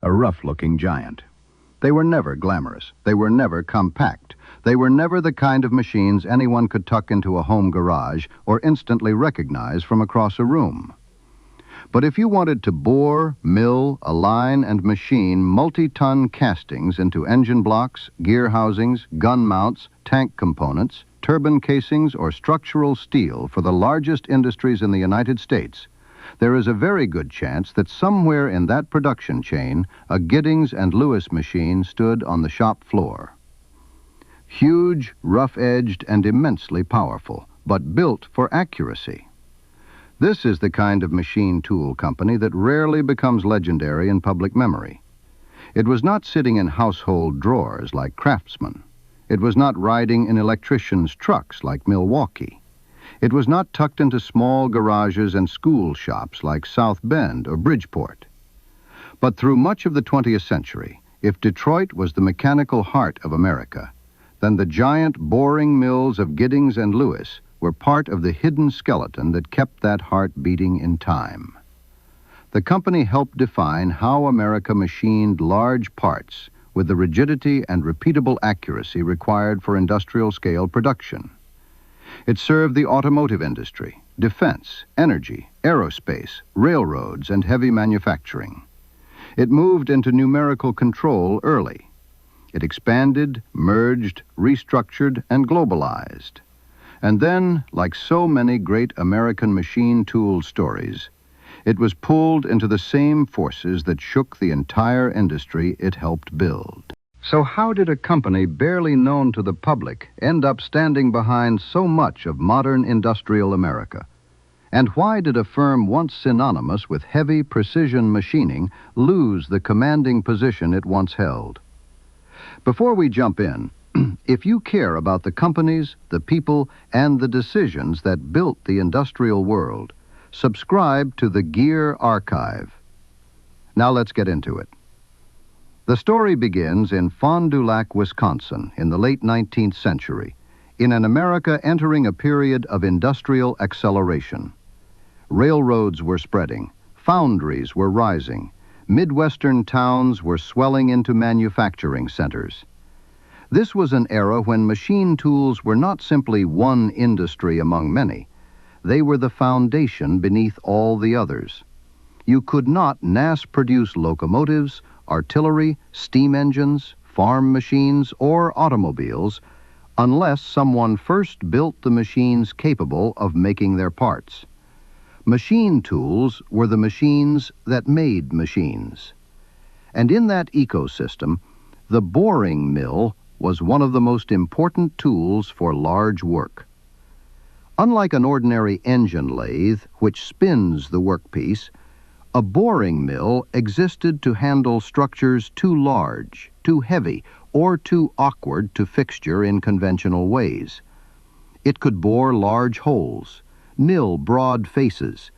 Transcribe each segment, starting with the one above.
a rough-looking giant. They were never glamorous. They were never compact. They were never the kind of machines anyone could tuck into a home garage or instantly recognize from across a room. But if you wanted to bore, mill, align, and machine multi-ton castings into engine blocks, gear housings, gun mounts, tank components, turbine casings, or structural steel for the largest industries in the United States, there is a very good chance that somewhere in that production chain, a Giddings and Lewis machine stood on the shop floor. Huge, rough-edged, and immensely powerful, but built for accuracy. This is the kind of machine tool company that rarely becomes legendary in public memory. It was not sitting in household drawers like Craftsman. It was not riding in electricians' trucks like Milwaukee. It was not tucked into small garages and school shops like South Bend or Bridgeport. But through much of the 20th century, if Detroit was the mechanical heart of America, then the giant boring mills of Giddings and Lewis were part of the hidden skeleton that kept that heart beating in time. The company helped define how America machined large parts with the rigidity and repeatable accuracy required for industrial-scale production. It served the automotive industry, defense, energy, aerospace, railroads, and heavy manufacturing. It moved into numerical control early. It expanded, merged, restructured, and globalized. And then, like so many great American machine tool stories, it was pulled into the same forces that shook the entire industry it helped build. So how did a company barely known to the public end up standing behind so much of modern industrial America? And why did a firm once synonymous with heavy precision machining lose the commanding position it once held? Before we jump in, if you care about the companies, the people, and the decisions that built the industrial world, subscribe to the Gear Archive. Now let's get into it. The story begins in Fond du Lac, Wisconsin, in the late 19th century, in an America entering a period of industrial acceleration. Railroads were spreading, foundries were rising, Midwestern towns were swelling into manufacturing centers. This was an era when machine tools were not simply one industry among many. They were the foundation beneath all the others. You could not mass-produce locomotives, artillery, steam engines, farm machines, or automobiles unless someone first built the machines capable of making their parts. Machine tools were the machines that made machines. And in that ecosystem, the boring mill was one of the most important tools for large work. Unlike an ordinary engine lathe, which spins the workpiece, a boring mill existed to handle structures too large, too heavy, or too awkward to fixture in conventional ways. It could bore large holes, mill broad faces,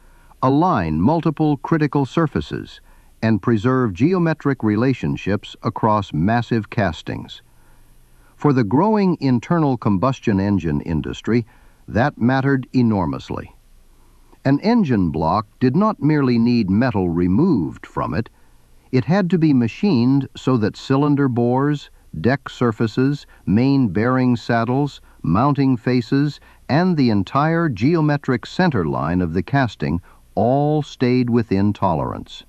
align multiple critical surfaces, and preserve geometric relationships across massive castings. For the growing internal combustion engine industry, that mattered enormously. An engine block did not merely need metal removed from it. It had to be machined so that cylinder bores, deck surfaces, main bearing saddles, mounting faces, and the entire geometric center line of the casting all stayed within tolerance.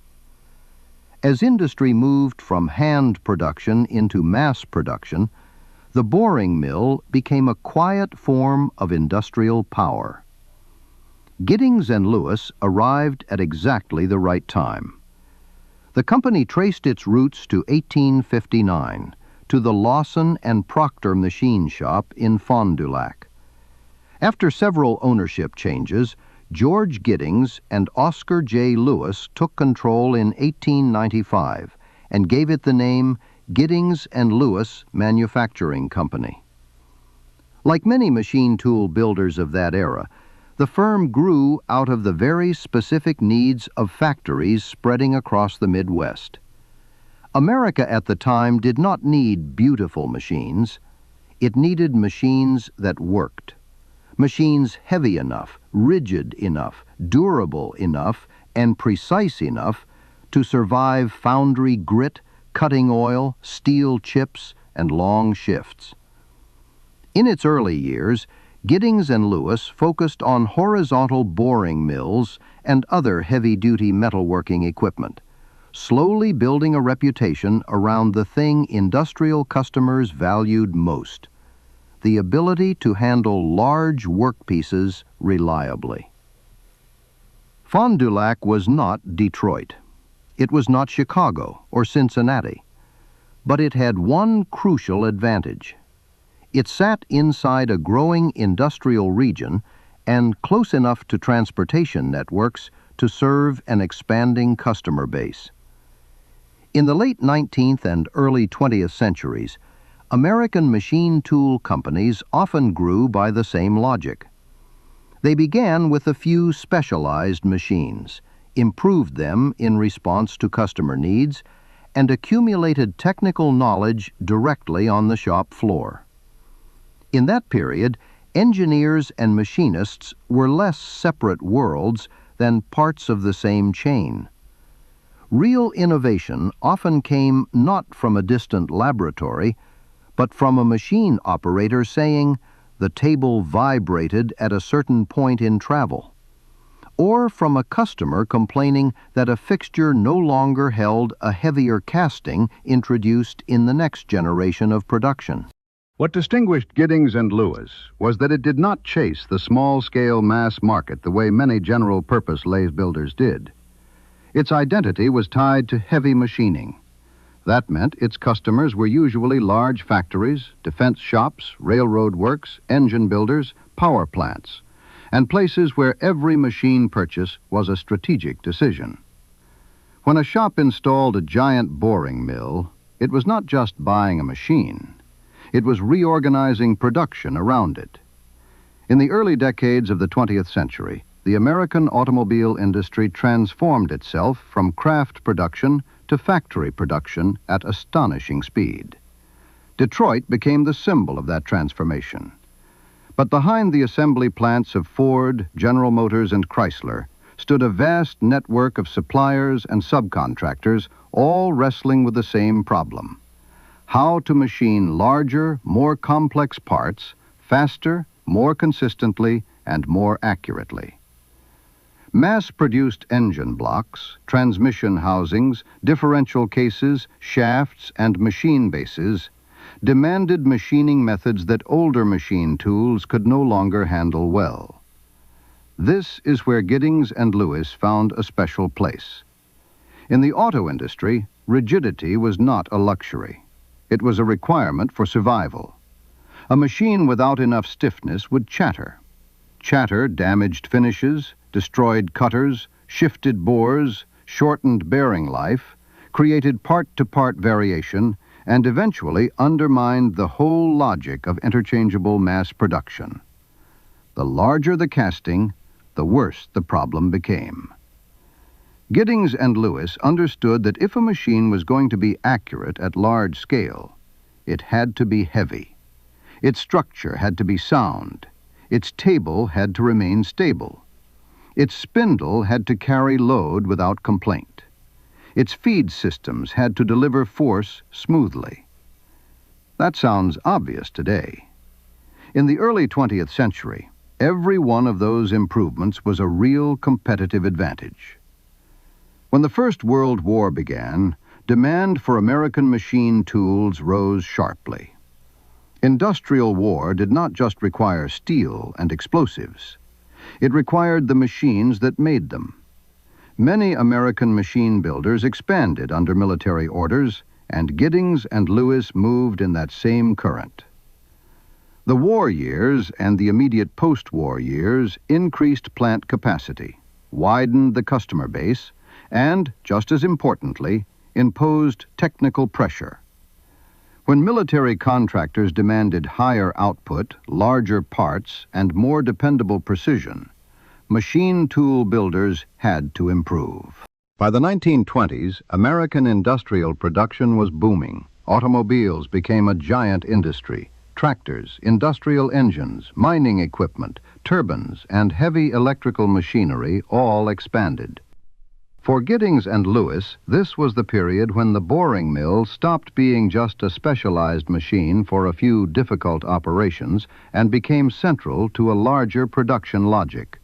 As industry moved from hand production into mass production, the boring mill became a quiet form of industrial power. Giddings and Lewis arrived at exactly the right time. The company traced its roots to 1859, to the Lawson and Proctor machine shop in Fond du Lac. After several ownership changes, George Giddings and Oscar J. Lewis took control in 1895 and gave it the name Giddings and Lewis Manufacturing Company. Like many machine tool builders of that era, the firm grew out of the very specific needs of factories spreading across the Midwest. America at the time did not need beautiful machines. It needed machines that worked. Machines heavy enough, rigid enough, durable enough, and precise enough to survive foundry grit, cutting oil, steel chips, and long shifts. In its early years, Giddings and Lewis focused on horizontal boring mills and other heavy-duty metalworking equipment, slowly building a reputation around the thing industrial customers valued most: the ability to handle large workpieces reliably. Fond du Lac was not Detroit. It was not Chicago or Cincinnati. But it had one crucial advantage. It sat inside a growing industrial region and close enough to transportation networks to serve an expanding customer base. In the late 19th and early 20th centuries, American machine tool companies often grew by the same logic. They began with a few specialized machines, improved them in response to customer needs, and accumulated technical knowledge directly on the shop floor. In that period, engineers and machinists were less separate worlds than parts of the same chain. Real innovation often came not from a distant laboratory, but from a machine operator saying the table vibrated at a certain point in travel, or from a customer complaining that a fixture no longer held a heavier casting introduced in the next generation of production. What distinguished Giddings and Lewis was that it did not chase the small-scale mass market the way many general-purpose lathe builders did. Its identity was tied to heavy machining. That meant its customers were usually large factories, defense shops, railroad works, engine builders, power plants, and places where every machine purchase was a strategic decision. When a shop installed a giant boring mill, it was not just buying a machine. It was reorganizing production around it. In the early decades of the 20th century, the American automobile industry transformed itself from craft production to factory production at astonishing speed. Detroit became the symbol of that transformation. But behind the assembly plants of Ford, General Motors, and Chrysler stood a vast network of suppliers and subcontractors, all wrestling with the same problem: how to machine larger, more complex parts faster, more consistently, and more accurately. Mass-produced engine blocks, transmission housings, differential cases, shafts, and machine bases demanded machining methods that older machine tools could no longer handle well. This is where Giddings and Lewis found a special place. In the auto industry, rigidity was not a luxury. It was a requirement for survival. A machine without enough stiffness would chatter. Chatter damaged finishes, destroyed cutters, shifted bores, shortened bearing life, created part-to-part variation, and eventually undermined the whole logic of interchangeable mass production. The larger the casting, the worse the problem became. Giddings and Lewis understood that if a machine was going to be accurate at large scale, it had to be heavy. Its structure had to be sound. Its table had to remain stable. Its spindle had to carry load without complaint. Its feed systems had to deliver force smoothly. That sounds obvious today. In the early 20th century, every one of those improvements was a real competitive advantage. When the First World War began, demand for American machine tools rose sharply. Industrial war did not just require steel and explosives. It required the machines that made them. Many American machine builders expanded under military orders, and Giddings and Lewis moved in that same current. The war years and the immediate post-war years increased plant capacity, widened the customer base, and, just as importantly, imposed technical pressure. When military contractors demanded higher output, larger parts, and more dependable precision, machine tool builders had to improve. By the 1920s, American industrial production was booming. Automobiles became a giant industry. Tractors, industrial engines, mining equipment, turbines, and heavy electrical machinery all expanded. For Giddings and Lewis, this was the period when the boring mill stopped being just a specialized machine for a few difficult operations and became central to a larger production logic.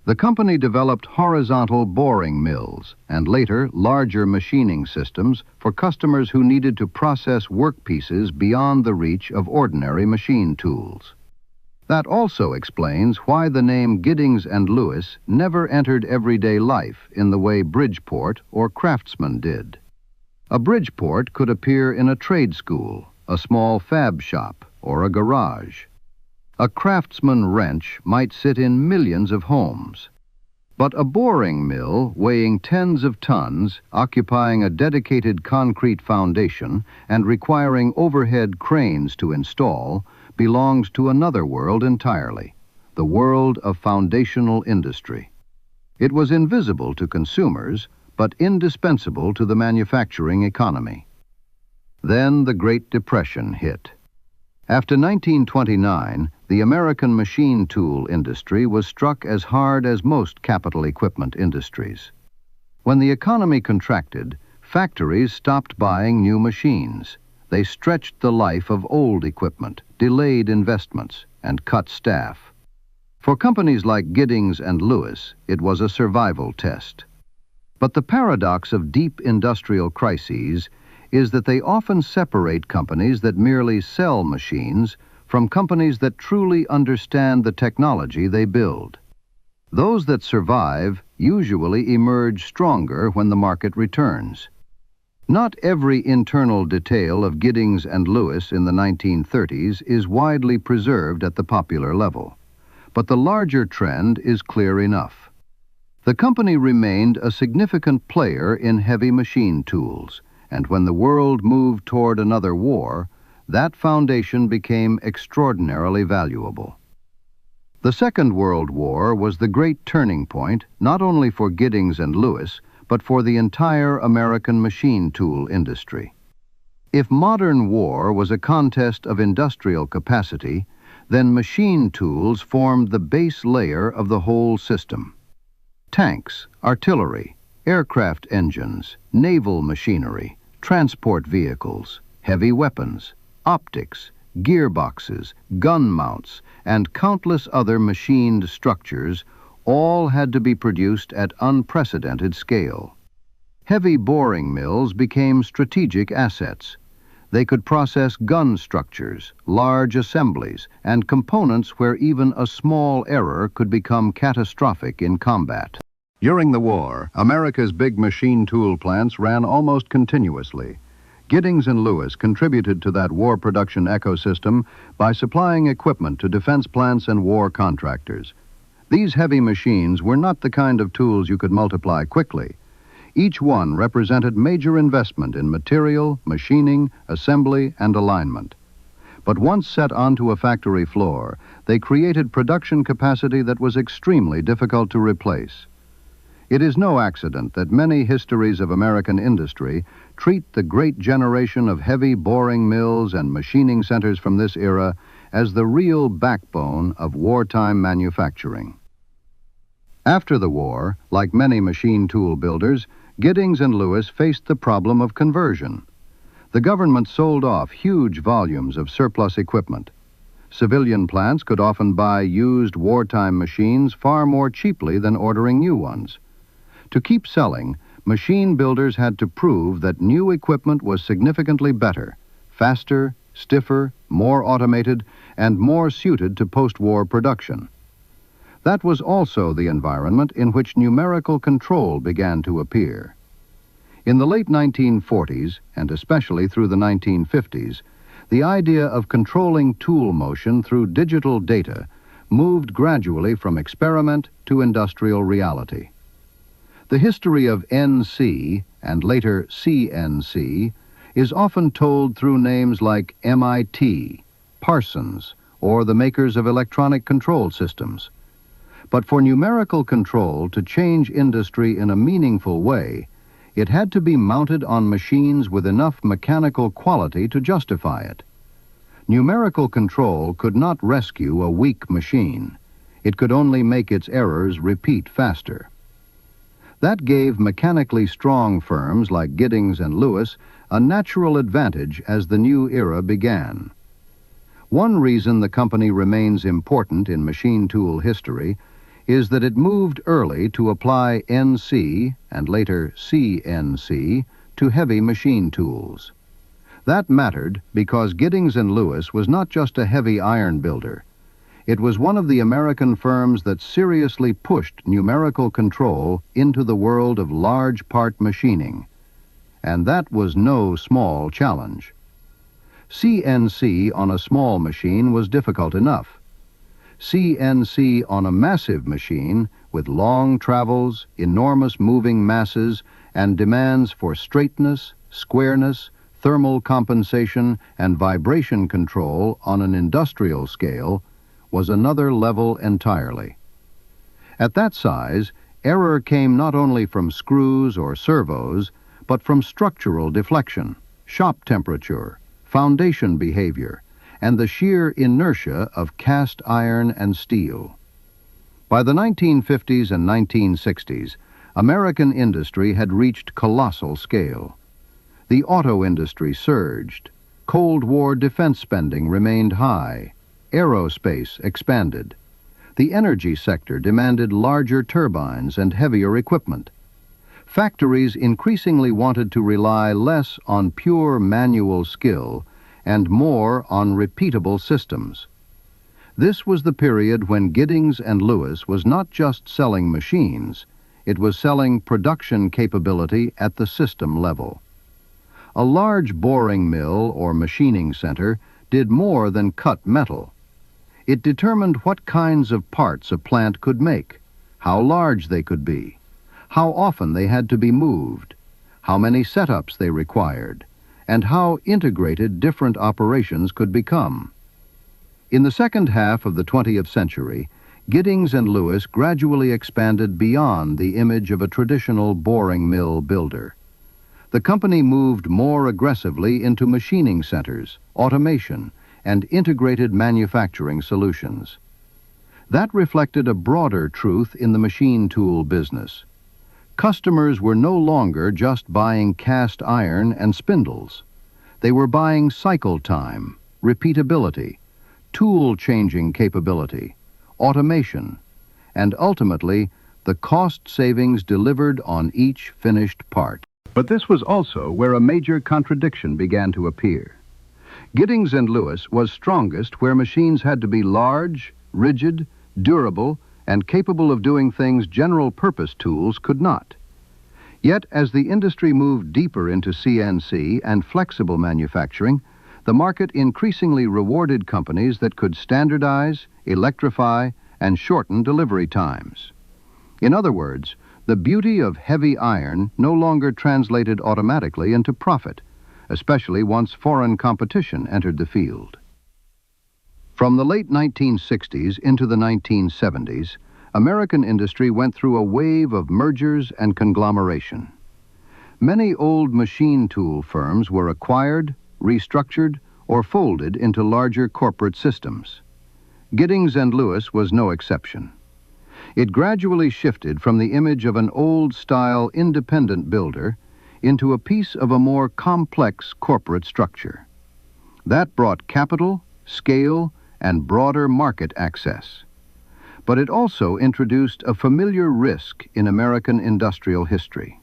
The company developed horizontal boring mills and later larger machining systems for customers who needed to process workpieces beyond the reach of ordinary machine tools. That also explains why the name Giddings and Lewis never entered everyday life in the way Bridgeport or Craftsman did. A Bridgeport could appear in a trade school, a small fab shop, or a garage. A Craftsman wrench might sit in millions of homes. But a boring mill weighing tens of tons, occupying a dedicated concrete foundation and requiring overhead cranes to install, belongs to another world entirely, the world of foundational industry. It was invisible to consumers, but indispensable to the manufacturing economy. Then the Great Depression hit. After 1929, the American machine tool industry was struck as hard as most capital equipment industries. When the economy contracted, factories stopped buying new machines. They stretched the life of old equipment, delayed investments, and cut staff. For companies like Giddings and Lewis, it was a survival test. But the paradox of deep industrial crises is that they often separate companies that merely sell machines from companies that truly understand the technology they build. Those that survive usually emerge stronger when the market returns. Not every internal detail of Giddings and Lewis in the 1930s is widely preserved at the popular level, but the larger trend is clear enough. The company remained a significant player in heavy machine tools, and when the world moved toward another war, that foundation became extraordinarily valuable. The Second World War was the great turning point not only for Giddings and Lewis, but for the entire American machine tool industry. If modern war was a contest of industrial capacity, then machine tools formed the base layer of the whole system. Tanks, artillery, aircraft engines, naval machinery, transport vehicles, heavy weapons, optics, gearboxes, gun mounts, and countless other machined structures all had to be produced at unprecedented scale. Heavy boring mills became strategic assets. They could process gun structures, large assemblies, and components where even a small error could become catastrophic in combat. During the war, America's big machine tool plants ran almost continuously. Giddings and Lewis contributed to that war production ecosystem by supplying equipment to defense plants and war contractors. These heavy machines were not the kind of tools you could multiply quickly. Each one represented major investment in material, machining, assembly, and alignment. But once set onto a factory floor, they created production capacity that was extremely difficult to replace. It is no accident that many histories of American industry treat the great generation of heavy boring mills and machining centers from this era as the real backbone of wartime manufacturing. After the war, like many machine tool builders, Giddings and Lewis faced the problem of conversion. The government sold off huge volumes of surplus equipment. Civilian plants could often buy used wartime machines far more cheaply than ordering new ones. To keep selling, machine builders had to prove that new equipment was significantly better, faster, stiffer, more automated, and more suited to post-war production. That was also the environment in which numerical control began to appear. In the late 1940s, and especially through the 1950s, the idea of controlling tool motion through digital data moved gradually from experiment to industrial reality. The history of NC, and later CNC, is often told through names like MIT, Parsons, or the makers of electronic control systems. But for numerical control to change industry in a meaningful way, it had to be mounted on machines with enough mechanical quality to justify it. Numerical control could not rescue a weak machine. It could only make its errors repeat faster. That gave mechanically strong firms like Giddings and Lewis a natural advantage as the new era began. One reason the company remains important in machine tool history is that it moved early to apply NC and later CNC to heavy machine tools. That mattered because Giddings and Lewis was not just a heavy iron builder. It was one of the American firms that seriously pushed numerical control into the world of large part machining. And that was no small challenge. CNC on a small machine was difficult enough. CNC on a massive machine with long travels, enormous moving masses, and demands for straightness, squareness, thermal compensation, and vibration control on an industrial scale was another level entirely. At that size, error came not only from screws or servos, but from structural deflection, shop temperature, foundation behavior, and the sheer inertia of cast iron and steel. By the 1950s and 1960s, American industry had reached colossal scale. The auto industry surged. Cold War defense spending remained high. Aerospace expanded. The energy sector demanded larger turbines and heavier equipment. Factories increasingly wanted to rely less on pure manual skill and more on repeatable systems. This was the period when Giddings and Lewis was not just selling machines, it was selling production capability at the system level. A large boring mill or machining center did more than cut metal. It determined what kinds of parts a plant could make, how large they could be, how often they had to be moved, how many setups they required, and how integrated different operations could become. In the second half of the 20th century, Giddings and Lewis gradually expanded beyond the image of a traditional boring mill builder. The company moved more aggressively into machining centers, automation, and integrated manufacturing solutions. That reflected a broader truth in the machine tool business. Customers were no longer just buying cast iron and spindles. They were buying cycle time, repeatability, tool-changing capability, automation, and ultimately, the cost savings delivered on each finished part. But this was also where a major contradiction began to appear. Giddings and Lewis was strongest where machines had to be large, rigid, durable, and capable of doing things general-purpose tools could not. Yet, as the industry moved deeper into CNC and flexible manufacturing, the market increasingly rewarded companies that could standardize, electrify, and shorten delivery times. In other words, the beauty of heavy iron no longer translated automatically into profit, especially once foreign competition entered the field. From the late 1960s into the 1970s, American industry went through a wave of mergers and conglomeration. Many old machine tool firms were acquired, restructured, or folded into larger corporate systems. Giddings and Lewis was no exception. It gradually shifted from the image of an old-style independent builder into a piece of a more complex corporate structure. That brought capital, scale, and broader market access. But it also introduced a familiar risk in American industrial history.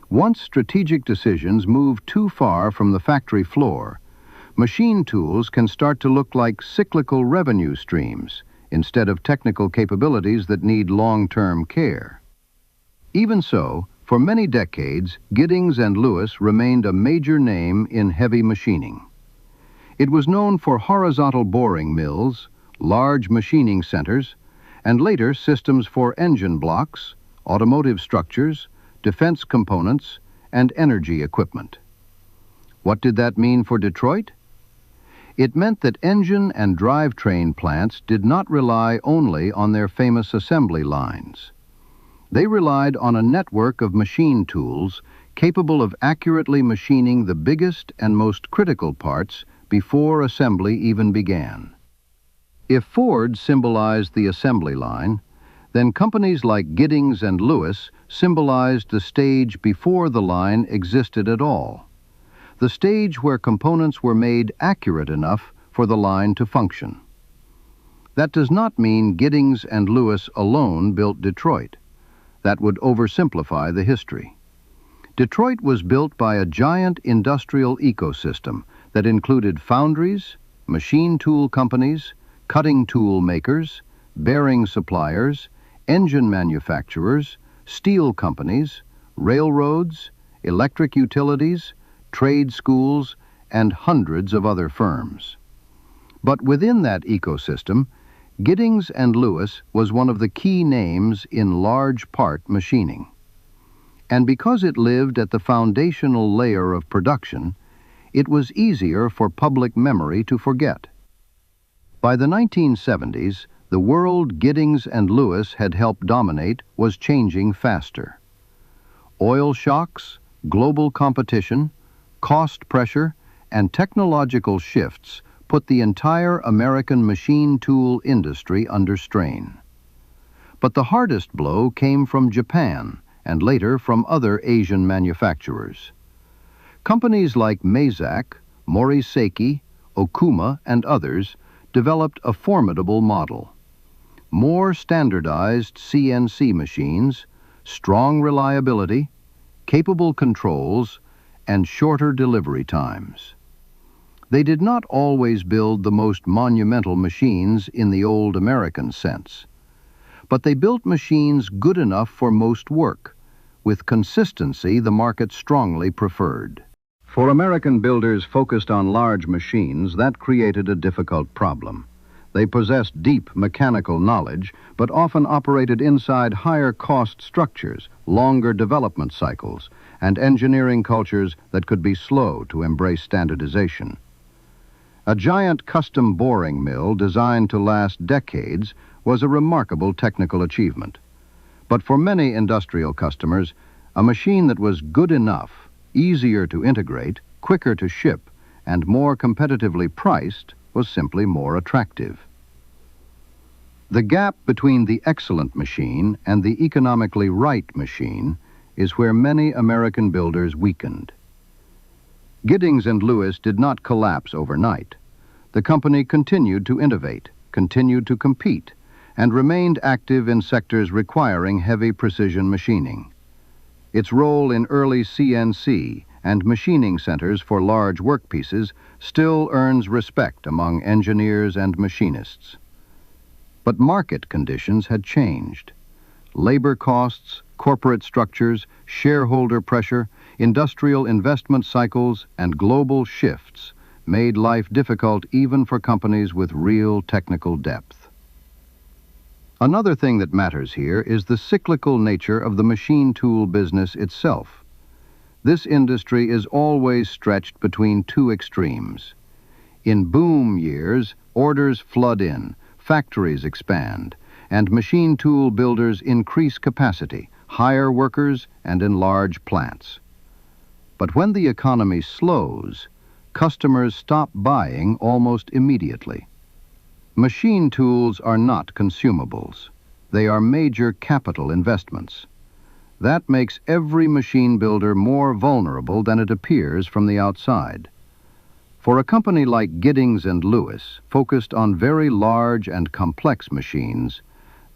Once strategic decisions move too far from the factory floor, machine tools can start to look like cyclical revenue streams instead of technical capabilities that need long-term care. Even so, for many decades, Giddings and Lewis remained a major name in heavy machining. It was known for horizontal boring mills, large machining centers, and later systems for engine blocks, automotive structures, defense components, and energy equipment. What did that mean for Detroit? It meant that engine and drivetrain plants did not rely only on their famous assembly lines. They relied on a network of machine tools capable of accurately machining the biggest and most critical parts before assembly even began. If Ford symbolized the assembly line, then companies like Giddings and Lewis symbolized the stage before the line existed at all, the stage where components were made accurate enough for the line to function. That does not mean Giddings and Lewis alone built Detroit. That would oversimplify the history. Detroit was built by a giant industrial ecosystem that included foundries, machine tool companies, cutting tool makers, bearing suppliers, engine manufacturers, steel companies, railroads, electric utilities, trade schools, and hundreds of other firms. But within that ecosystem, Giddings and Lewis was one of the key names in large part machining. And because it lived at the foundational layer of production, it was easier for public memory to forget. By the 1970s, the world Giddings and Lewis had helped dominate was changing faster. Oil shocks, global competition, cost pressure, and technological shifts put the entire American machine tool industry under strain. But the hardest blow came from Japan and later from other Asian manufacturers. Companies like Mazak, Moriseki, Okuma, and others developed a formidable model. More standardized CNC machines, strong reliability, capable controls, and shorter delivery times. They did not always build the most monumental machines in the old American sense, but they built machines good enough for most work, with consistency the market strongly preferred. For American builders focused on large machines, that created a difficult problem. They possessed deep mechanical knowledge, but often operated inside higher cost structures, longer development cycles, and engineering cultures that could be slow to embrace standardization. A giant custom boring mill designed to last decades was a remarkable technical achievement. But for many industrial customers, a machine that was good enough, easier to integrate, quicker to ship, and more competitively priced was simply more attractive. The gap between the excellent machine and the economically right machine is where many American builders weakened. Giddings and Lewis did not collapse overnight. The company continued to innovate, continued to compete, and remained active in sectors requiring heavy precision machining. Its role in early CNC and machining centers for large workpieces still earns respect among engineers and machinists. But market conditions had changed. Labor costs, corporate structures, shareholder pressure, industrial investment cycles, and global shifts made life difficult even for companies with real technical depth. Another thing that matters here is the cyclical nature of the machine tool business itself. This industry is always stretched between two extremes. In boom years, orders flood in, factories expand, and machine tool builders increase capacity, hire workers, and enlarge plants. But when the economy slows, customers stop buying almost immediately. Machine tools are not consumables. They are major capital investments. That makes every machine builder more vulnerable than it appears from the outside. For a company like Giddings and Lewis, focused on very large and complex machines,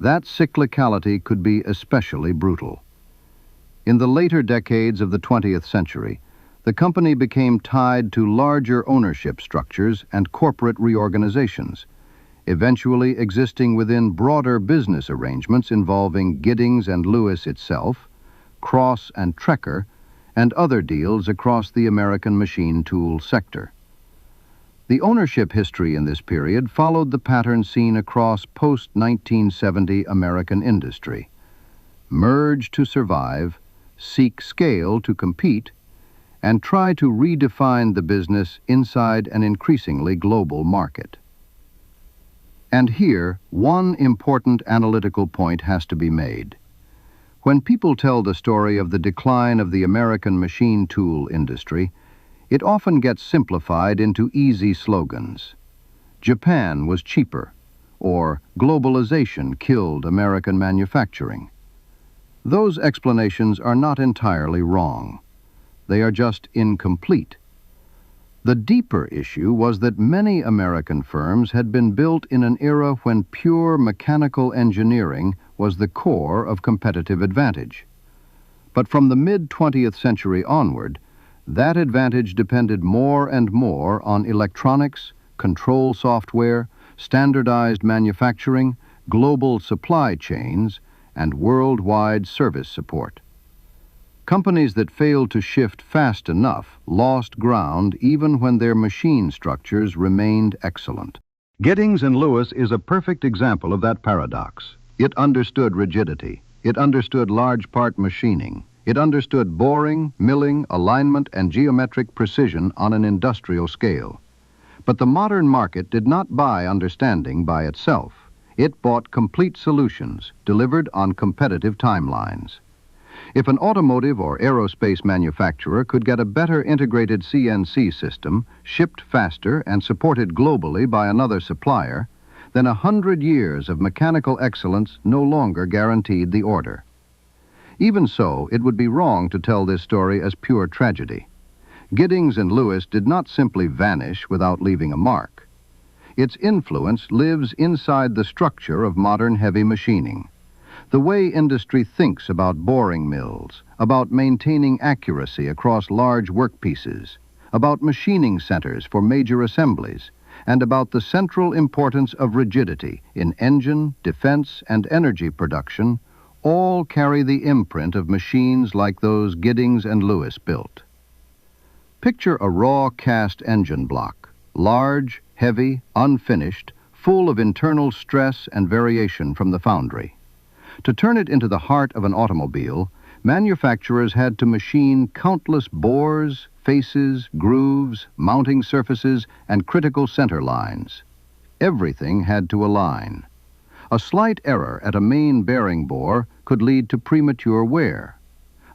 that cyclicality could be especially brutal. In the later decades of the 20th century, the company became tied to larger ownership structures and corporate reorganizations, eventually existing within broader business arrangements involving Giddings and Lewis itself, Cross and Trecker, and other deals across the American machine tool sector. The ownership history in this period followed the pattern seen across post-1970 American industry. Merge to survive, seek scale to compete, and try to redefine the business inside an increasingly global market. And here, one important analytical point has to be made. When people tell the story of the decline of the American machine tool industry, it often gets simplified into easy slogans. Japan was cheaper, or globalization killed American manufacturing. Those explanations are not entirely wrong. They are just incomplete. The deeper issue was that many American firms had been built in an era when pure mechanical engineering was the core of competitive advantage. But from the mid-20th century onward, that advantage depended more and more on electronics, control software, standardized manufacturing, global supply chains, and worldwide service support. Companies that failed to shift fast enough lost ground even when their machine structures remained excellent. Giddings and Lewis is a perfect example of that paradox. It understood rigidity. It understood large part machining. It understood boring, milling, alignment, and geometric precision on an industrial scale. But the modern market did not buy understanding by itself. It bought complete solutions delivered on competitive timelines. If an automotive or aerospace manufacturer could get a better integrated CNC system, shipped faster and supported globally by another supplier, then 100 years of mechanical excellence no longer guaranteed the order. Even so, it would be wrong to tell this story as pure tragedy. Giddings and Lewis did not simply vanish without leaving a mark. Its influence lives inside the structure of modern heavy machining. The way industry thinks about boring mills, about maintaining accuracy across large workpieces, about machining centers for major assemblies, and about the central importance of rigidity in engine, defense, and energy production, all carry the imprint of machines like those Giddings and Lewis built. Picture a raw cast engine block, large, heavy, unfinished, full of internal stress and variation from the foundry. To turn it into the heart of an automobile, manufacturers had to machine countless bores, faces, grooves, mounting surfaces, and critical center lines. Everything had to align. A slight error at a main bearing bore could lead to premature wear.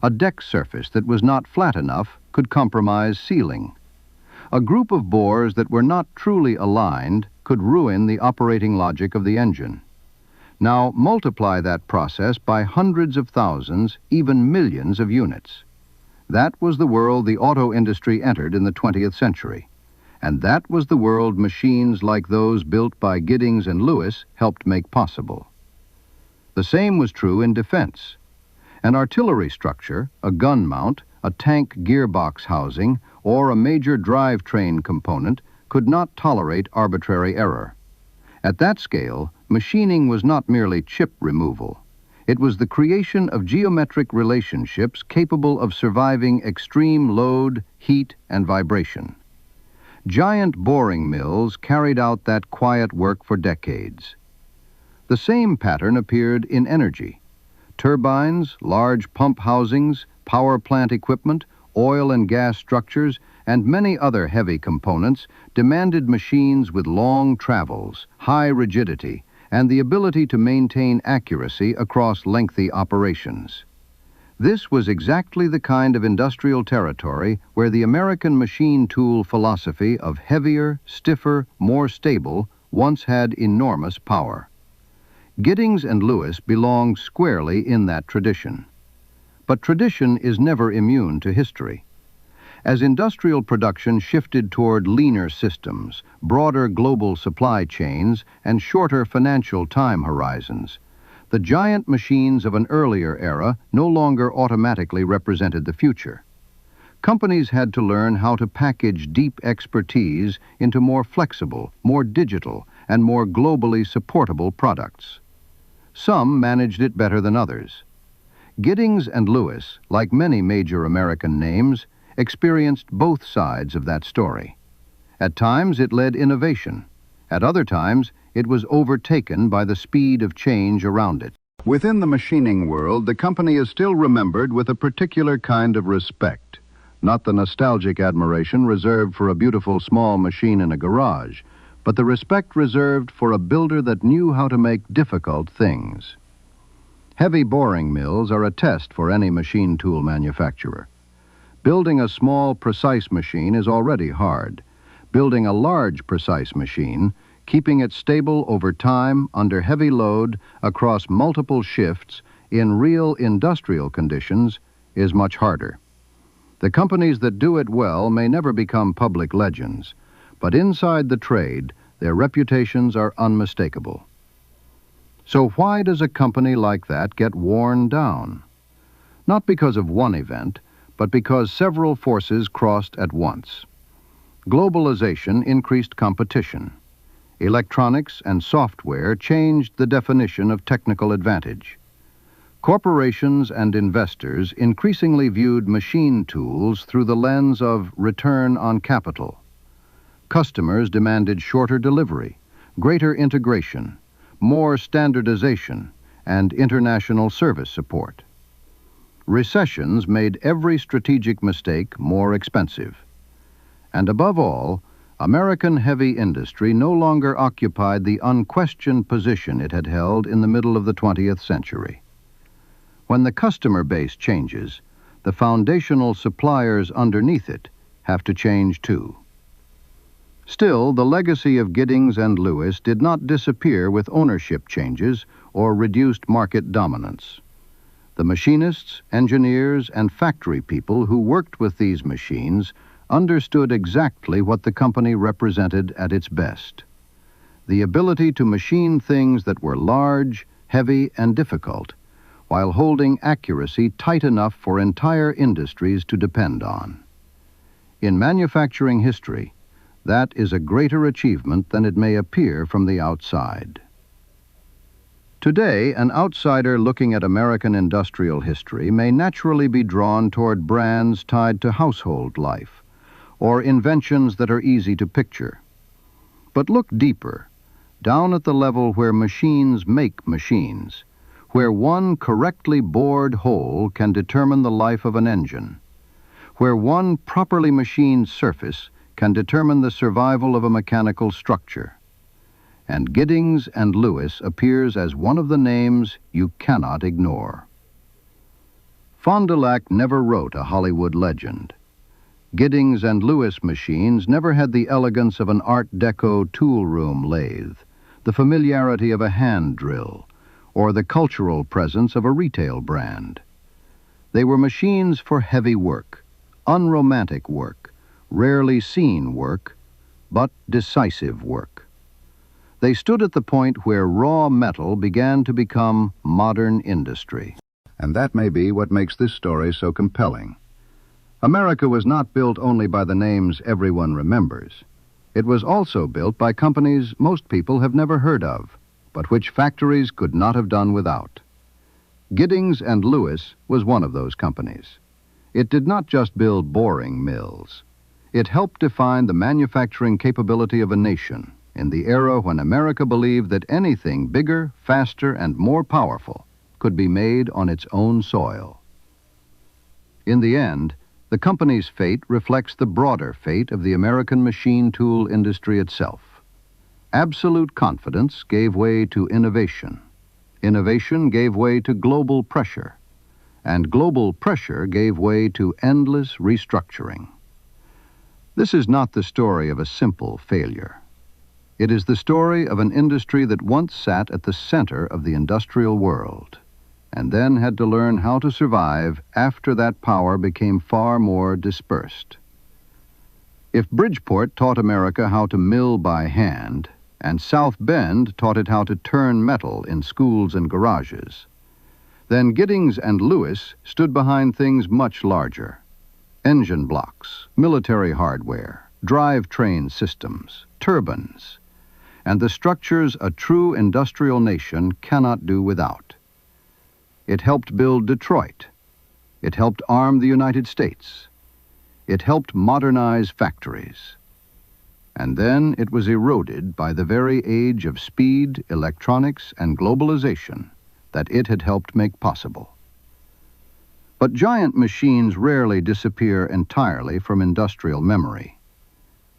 A deck surface that was not flat enough could compromise sealing. A group of bores that were not truly aligned could ruin the operating logic of the engine. Now multiply that process by hundreds of thousands, even millions of units. That was the world the auto industry entered in the 20th century. And that was the world machines like those built by Giddings and Lewis helped make possible. The same was true in defense. An artillery structure, a gun mount, a tank gearbox housing, or a major drivetrain component could not tolerate arbitrary error. At that scale, machining was not merely chip removal. It was the creation of geometric relationships capable of surviving extreme load, heat, and vibration. Giant boring mills carried out that quiet work for decades. The same pattern appeared in energy. Turbines, large pump housings, power plant equipment, oil and gas structures, and many other heavy components demanded machines with long travels, high rigidity, and the ability to maintain accuracy across lengthy operations. This was exactly the kind of industrial territory where the American machine tool philosophy of heavier, stiffer, more stable once had enormous power. Giddings and Lewis belonged squarely in that tradition. But tradition is never immune to history. As industrial production shifted toward leaner systems, broader global supply chains, and shorter financial time horizons, the giant machines of an earlier era no longer automatically represented the future. Companies had to learn how to package deep expertise into more flexible, more digital, and more globally supportable products. Some managed it better than others. Giddings and Lewis, like many major American names, experienced both sides of that story. At times it led innovation. At other times it was overtaken by the speed of change around it. Within the machining world, the company is still remembered with a particular kind of respect, not the nostalgic admiration reserved for a beautiful small machine in a garage, but the respect reserved for a builder that knew how to make difficult things. Heavy boring mills are a test for any machine tool manufacturer. Building a small, precise machine is already hard. Building a large, precise machine, keeping it stable over time under heavy load across multiple shifts, in real industrial conditions is much harder. The companies that do it well may never become public legends, but inside the trade, their reputations are unmistakable. So why does a company like that get worn down? Not because of one event, but because several forces crossed at once. Globalization increased competition. Electronics and software changed the definition of technical advantage. Corporations and investors increasingly viewed machine tools through the lens of return on capital. Customers demanded shorter delivery, greater integration, more standardization, and international service support. Recessions made every strategic mistake more expensive. And above all, American heavy industry no longer occupied the unquestioned position it had held in the middle of the 20th century. When the customer base changes, the foundational suppliers underneath it have to change too. Still, the legacy of Giddings and Lewis did not disappear with ownership changes or reduced market dominance. The machinists, engineers, and factory people who worked with these machines understood exactly what the company represented at its best: the ability to machine things that were large, heavy, and difficult, while holding accuracy tight enough for entire industries to depend on. In manufacturing history, that is a greater achievement than it may appear from the outside. Today, an outsider looking at American industrial history may naturally be drawn toward brands tied to household life, or inventions that are easy to picture. But look deeper, down at the level where machines make machines, where one correctly bored hole can determine the life of an engine, where one properly machined surface can determine the survival of a mechanical structure. And Giddings and Lewis appears as one of the names you cannot ignore. Fond du Lac never wrote a Hollywood legend. Giddings and Lewis machines never had the elegance of an Art Deco tool room lathe, the familiarity of a hand drill, or the cultural presence of a retail brand. They were machines for heavy work, unromantic work, rarely seen work, but decisive work. They stood at the point where raw metal began to become modern industry. And that may be what makes this story so compelling. America was not built only by the names everyone remembers. It was also built by companies most people have never heard of, but which factories could not have done without. Giddings and Lewis was one of those companies. It did not just build boring mills. It helped define the manufacturing capability of a nation in the era when America believed that anything bigger, faster, and more powerful could be made on its own soil. In the end, the company's fate reflects the broader fate of the American machine tool industry itself. Absolute confidence gave way to innovation. Innovation gave way to global pressure. And global pressure gave way to endless restructuring. This is not the story of a simple failure. It is the story of an industry that once sat at the center of the industrial world, and then had to learn how to survive after that power became far more dispersed. If Bridgeport taught America how to mill by hand, and South Bend taught it how to turn metal in schools and garages, then Giddings and Lewis stood behind things much larger: engine blocks, military hardware, drivetrain systems, turbines, and the structures a true industrial nation cannot do without. It helped build Detroit. It helped arm the United States. It helped modernize factories. And then it was eroded by the very age of speed, electronics, and globalization that it had helped make possible. But giant machines rarely disappear entirely from industrial memory.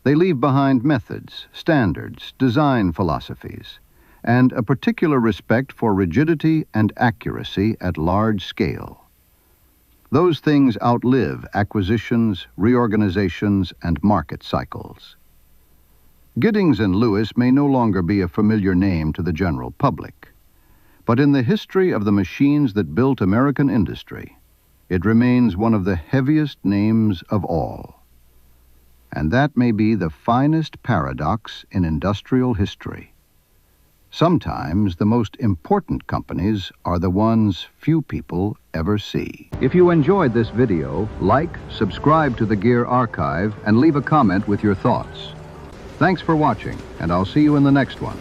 They leave behind methods, standards, design philosophies, and a particular respect for rigidity and accuracy at large scale. Those things outlive acquisitions, reorganizations, and market cycles. Giddings and Lewis may no longer be a familiar name to the general public, But in the history of the machines that built American industry, it remains one of the heaviest names of all. And that may be the finest paradox in industrial history. Sometimes the most important companies are the ones few people ever see. If you enjoyed this video, like, subscribe to the Gear Archive, and leave a comment with your thoughts. Thanks for watching, and I'll see you in the next one.